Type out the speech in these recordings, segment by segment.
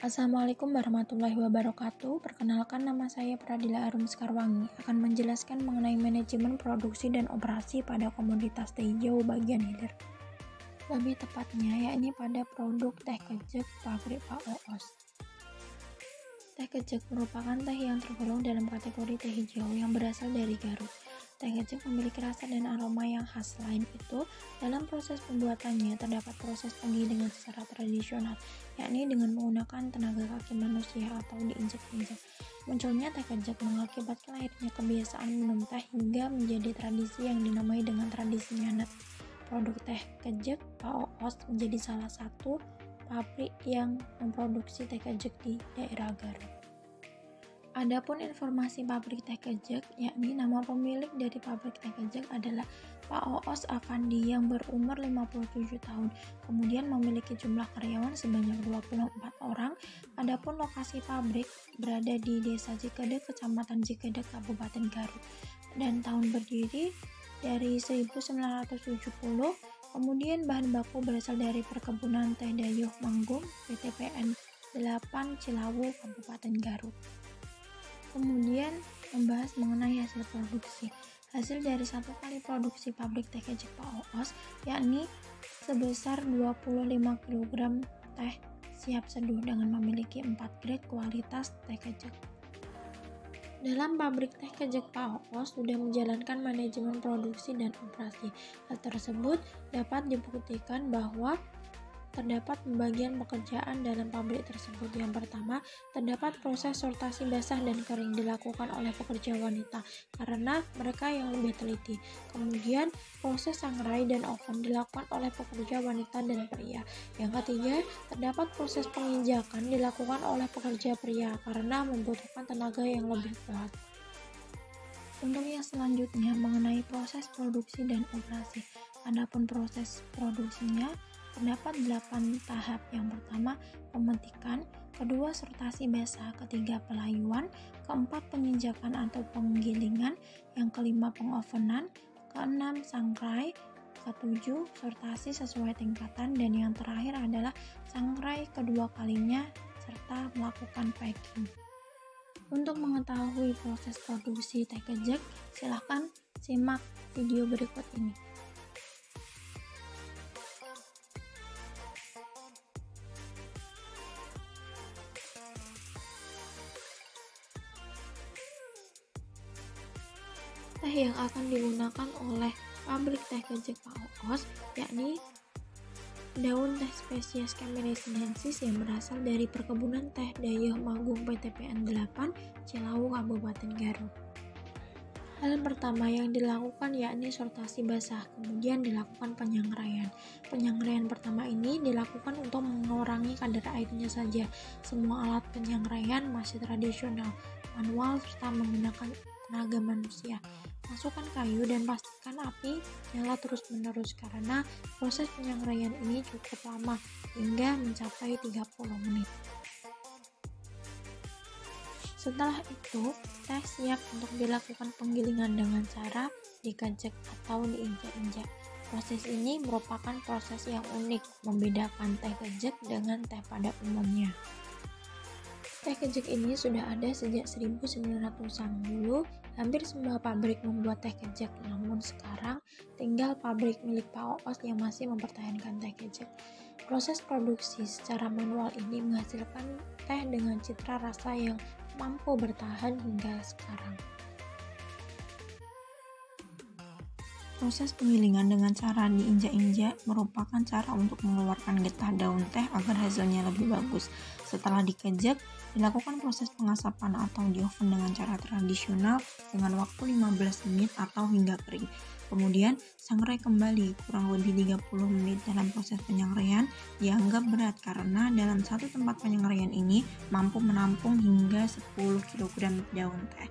Assalamualaikum warahmatullahi wabarakatuh. Perkenalkan, nama saya Pradila Arum Sekarwangi, akan menjelaskan mengenai manajemen produksi dan operasi pada komoditas teh hijau bagian hilir. Lebih tepatnya, yakni pada produk teh kejek pabrik Pak Oos. Teh kejek merupakan teh yang tergolong dalam kategori teh hijau yang berasal dari Garut. Teh kejek memiliki rasa dan aroma yang khas. Selain itu, dalam proses pembuatannya terdapat proses penggilingan secara tradisional, yakni dengan menggunakan tenaga kaki manusia atau diinjak-injak. Munculnya teh kejek mengakibatkan lahirnya kebiasaan minum teh hingga menjadi tradisi yang dinamai dengan tradisi nyanat. Produk teh kejek Pak Oos menjadi salah satu pabrik yang memproduksi teh kejek di daerah Garut. Adapun informasi pabrik teh kejek, yakni nama pemilik dari pabrik teh kejek adalah Pak Oos Afandi yang berumur 57 tahun, kemudian memiliki jumlah karyawan sebanyak 24 orang. Adapun lokasi pabrik berada di Desa Cikedek, Kecamatan Cikedek, Kabupaten Garut, dan tahun berdiri dari 1970. Kemudian bahan baku berasal dari perkebunan teh Dayuh Manggung PTPN 8 Cilawu, Kabupaten Garut. Kemudian membahas mengenai hasil produksi. Hasil dari satu kali produksi pabrik teh kejek Pak Oos, yakni sebesar 25 kg teh siap seduh dengan memiliki 4 grade kualitas teh kejek. Dalam pabrik teh kejek Pak Oos sudah menjalankan manajemen produksi dan operasi. Hal tersebut dapat dibuktikan bahwa terdapat pembagian pekerjaan dalam pabrik tersebut. Yang pertama, terdapat proses sortasi basah dan kering dilakukan oleh pekerja wanita karena mereka yang lebih teliti. Kemudian, proses sangrai dan oven dilakukan oleh pekerja wanita dan pria. Yang ketiga, terdapat proses penginjakan dilakukan oleh pekerja pria karena membutuhkan tenaga yang lebih kuat. Untuk yang selanjutnya mengenai proses produksi dan operasi. Adapun proses produksinya terdapat 8 tahap. Yang pertama, pemetikan, kedua sortasi basah, ketiga pelayuan, keempat penginjakan atau penggilingan, yang kelima pengovenan, keenam sangrai, ketujuh sortasi sesuai tingkatan, dan yang terakhir adalah sangrai kedua kalinya serta melakukan packing. Untuk mengetahui proses produksi teh kejek, silahkan simak video berikut ini. Teh yang akan digunakan oleh pabrik teh kejek Pak Oos, yakni daun teh spesies Camellia sinensis yang berasal dari perkebunan teh Dayuh Manggung PTPN 8 Cilawu, Kabupaten Garut. Hal pertama yang dilakukan yakni sortasi basah, kemudian dilakukan penyangraian. Penyangraian pertama ini dilakukan untuk mengurangi kadar airnya saja. Semua alat penyangraian masih tradisional, manual, serta menggunakan tenaga manusia. Masukkan kayu dan pastikan api nyala terus-menerus karena proses penyangraian ini cukup lama hingga mencapai 30 menit. Setelah itu, teh siap untuk dilakukan penggilingan dengan cara dikejek atau diinjak-injak. Proses ini merupakan proses yang unik, membedakan teh kejek dengan teh pada umumnya. Teh kejek ini sudah ada sejak 1900-an. Dulu, hampir semua pabrik membuat teh kejek, namun sekarang tinggal pabrik milik Pak Oos yang masih mempertahankan teh kejek. Proses produksi secara manual ini menghasilkan teh dengan citra rasa yang mampu bertahan hingga sekarang. Proses penggilingan dengan cara diinjak-injak merupakan cara untuk mengeluarkan getah daun teh agar hasilnya lebih bagus. Setelah dikejek, dilakukan proses pengasapan atau di oven dengan cara tradisional dengan waktu 15 menit atau hingga kering. Kemudian, sangrai kembali kurang lebih 30 menit. Dalam proses penyangraian dianggap berat karena dalam satu tempat penyangraian ini mampu menampung hingga 10 kg daun teh.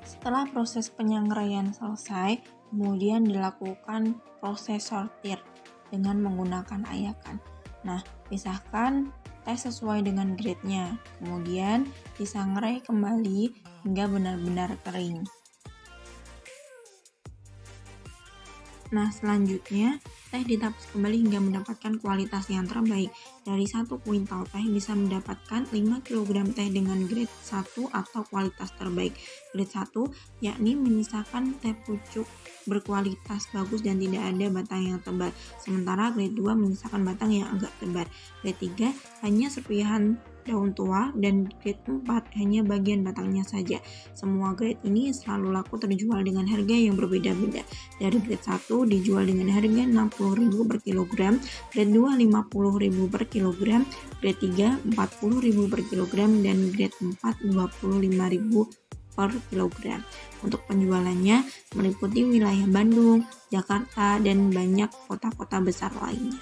Setelah proses penyangraian selesai, kemudian dilakukan proses sortir dengan menggunakan ayakan. Nah, pisahkan teh sesuai dengan grade-nya, kemudian disangrai kembali hingga benar-benar kering. Nah, selanjutnya Teh ditapis kembali hingga mendapatkan kualitas yang terbaik. Dari 1 kuintal teh bisa mendapatkan 5 kg teh dengan grade 1 atau kualitas terbaik. Grade 1 yakni menyisakan teh pucuk berkualitas bagus dan tidak ada batang yang tebal. Sementara grade 2 menyisakan batang yang agak tebal. Grade 3 hanya serpihan daun tua, dan grade 4 hanya bagian batangnya saja. Semua grade ini selalu laku terjual dengan harga yang berbeda-beda. Dari grade 1 dijual dengan harga Rp60.000 per kilogram, grade 2 Rp50.000 per kilogram, grade 3 Rp40.000 per kilogram, dan grade 4 Rp25.000 per kilogram. Untuk penjualannya meliputi wilayah Bandung, Jakarta, dan banyak kota-kota besar lainnya.